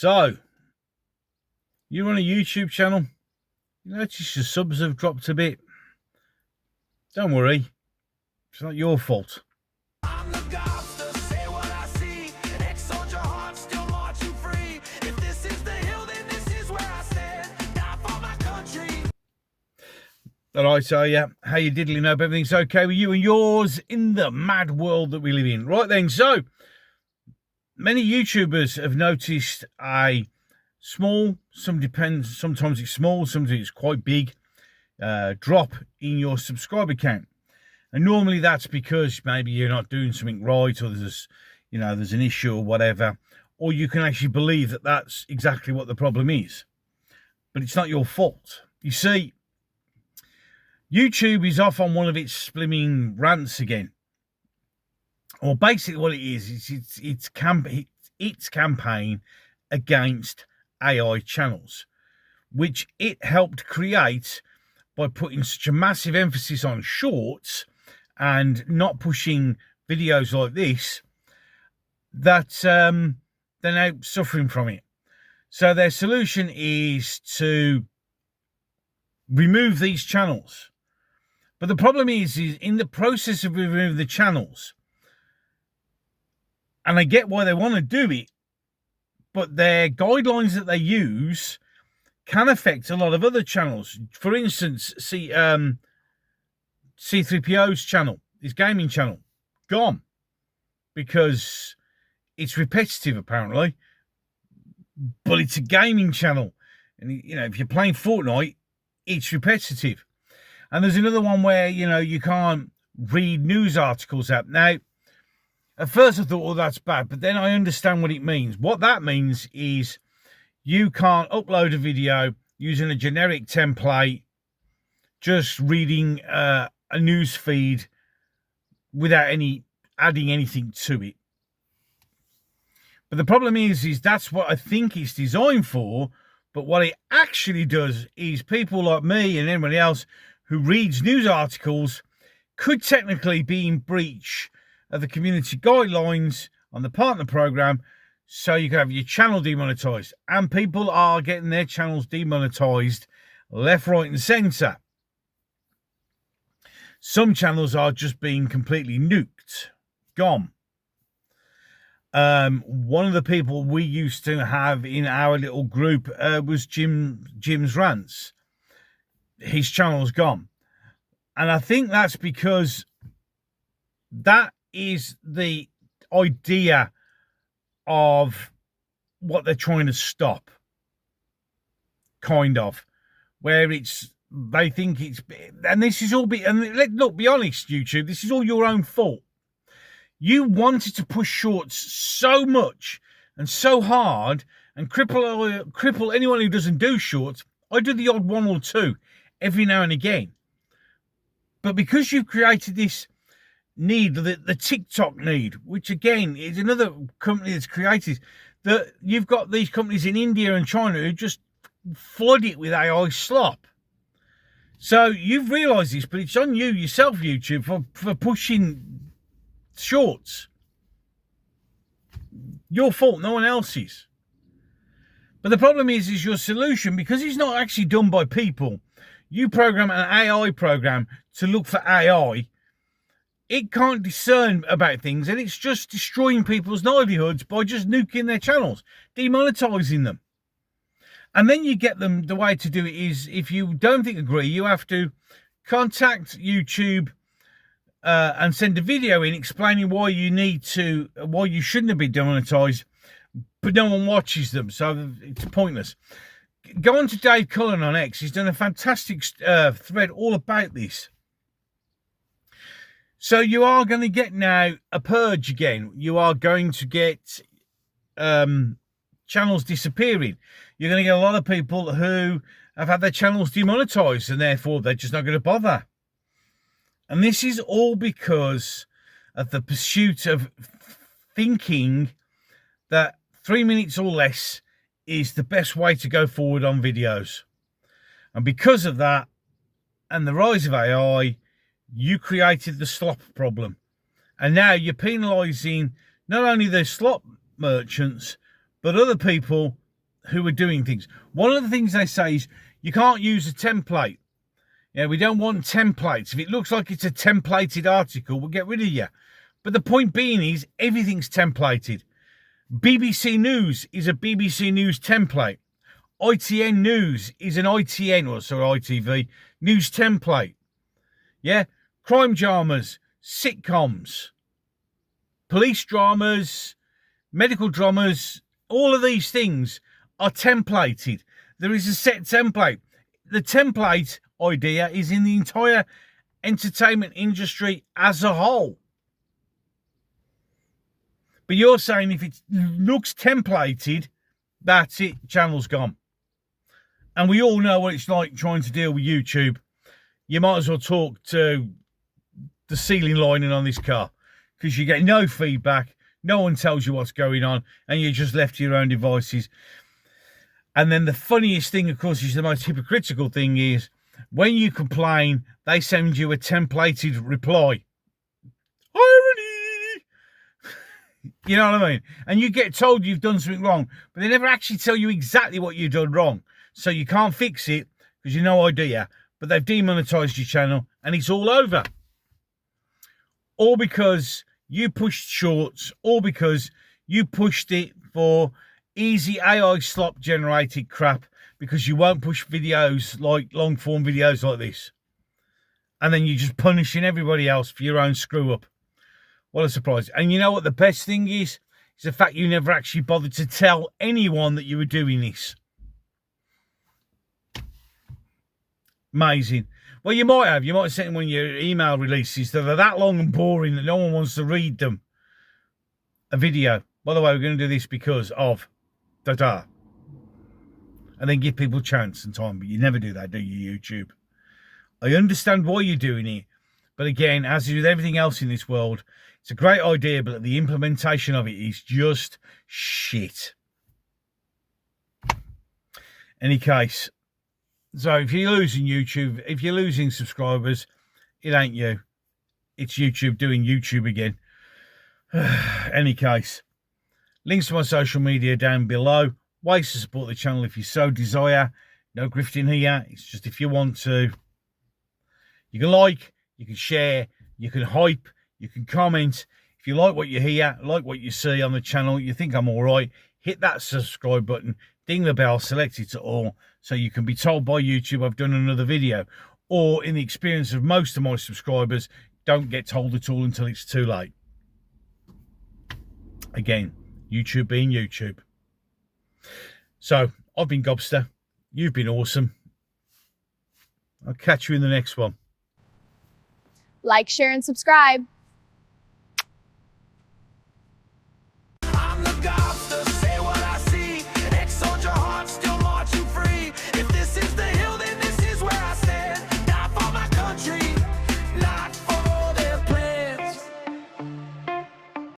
So, you run a YouTube channel, you notice your subs have dropped a bit. Don't worry, it's not your fault. I'm the Gobster, say what I see. An ex-soldier heart still marching free. If this is the hill, then this is where I stand. Die for my country. Alright, so yeah, how you diddling? Hope everything's okay with you and yours in the mad world that we live in. Right then, so many YouTubers have noticed a small, sometimes it's small, sometimes it's quite big, drop in your subscriber count. And normally that's because maybe you're not doing something right, or there's an issue or whatever, or you can actually believe that that's exactly what the problem is. But it's not your fault. You see, YouTube is off on one of its slimming rants again. Or basically what it is its campaign against AI channels, which it helped create by putting such a massive emphasis on shorts and not pushing videos like this, that they're now suffering from it. So their solution is to remove these channels. But the problem is in the process of removing the channels, and I get why they want to do it, but their guidelines that they use can affect a lot of other channels. For instance, C3PO's channel, his gaming channel, gone because it's repetitive apparently, but it's a gaming channel, and if you're playing Fortnite, it's repetitive. And there's another one where you can't read news articles out. Now, at first I thought, well, that's bad, but then I understand what it means. What that means is you can't upload a video using a generic template, just reading a news feed without adding anything to it. But the problem is that's what I think it's designed for. But what it actually does is people like me and anybody else who reads news articles could technically be in breach of the community guidelines on the partner program, so you can have your channel demonetized. And people are getting their channels demonetized left, right, and center. Some channels are just being completely nuked, gone. One of the people we used to have in our little group was Jim's Rants. His channel's gone. And I think that's because that is the idea of what they're trying to stop. Kind of. Where they think it's, and this is all be honest, YouTube, this is all your own fault. You wanted to push shorts so much and so hard and cripple anyone who doesn't do shorts. I do the odd one or two every now and again. But because you've created this need, the TikTok need, which again is another company that's created, that you've got these companies in India and China who just flood it with AI slop. So you've realised this, but it's on you yourself, YouTube, for pushing shorts. Your fault, no one else's. But the problem is your solution, because it's not actually done by people. You program an AI program to look for AI. It can't discern about things, and it's just destroying people's livelihoods by just nuking their channels, demonetizing them. And then you get them, the way to do it is, if you don't agree, you have to contact YouTube and send a video in explaining why you shouldn't have been demonetized, but no one watches them, so it's pointless. Go on to Dave Cullen on X. He's done a fantastic thread all about this. So you are going to get now a purge again. You are going to get channels disappearing. You're going to get a lot of people who have had their channels demonetized, and therefore they're just not going to bother. And this is all because of the pursuit of thinking that 3 minutes or less is the best way to go forward on videos. And because of that, and the rise of AI, you created the slop problem. And now you're penalising not only the slop merchants, but other people who are doing things. One of the things they say is you can't use a template. Yeah, we don't want templates. If it looks like it's a templated article, we'll get rid of you. But the point being is everything's templated. BBC News is a BBC News template. ITN News is an ITV news template. Yeah, crime dramas, sitcoms, police dramas, medical dramas, all of these things are templated. There is a set template. The template idea is in the entire entertainment industry as a whole. But you're saying if it looks templated, that's it, channel's gone. And we all know what it's like trying to deal with YouTube. You might as well talk to the ceiling lining on this car because you get no feedback, no one tells you what's going on, and you're just left to your own devices. And then the funniest thing, of course, is the most hypocritical thing is when you complain, they send you a templated reply. Irony! You know what I mean? And you get told you've done something wrong, but they never actually tell you exactly what you've done wrong. So you can't fix it because you've no idea. But they've demonetised your channel and it's all over. All because you pushed shorts, or because you pushed it for easy AI slop generated crap because you won't push videos like long form videos like this. And then you're just punishing everybody else for your own screw up. What a surprise. And you know what the best thing is? It's the fact you never actually bothered to tell anyone that you were doing this. Amazing. Well, you might have. You might have sent one of your email releases that are that long and boring that no one wants to read them. A video. By the way, we're going to do this because of da-da. And then give people chance and time. But you never do that, do you, YouTube? I understand why you're doing it. But again, as with everything else in this world, it's a great idea, but the implementation of it is just shit. Any case, so if you're losing YouTube, if you're losing subscribers, it ain't you. It's YouTube doing YouTube again. Any case, links to my social media down below. Ways to support the channel if you so desire. No grifting here. It's just if you want to. You can like, you can share, you can hype, you can comment. If you like what you hear, like what you see on the channel, you think I'm all right, hit that subscribe button, ding the bell, select it all, so you can be told by YouTube I've done another video. Or in the experience of most of my subscribers, don't get told at all until it's too late. Again, YouTube being YouTube. So, I've been Gobster. You've been awesome. I'll catch you in the next one. Like, share, and subscribe.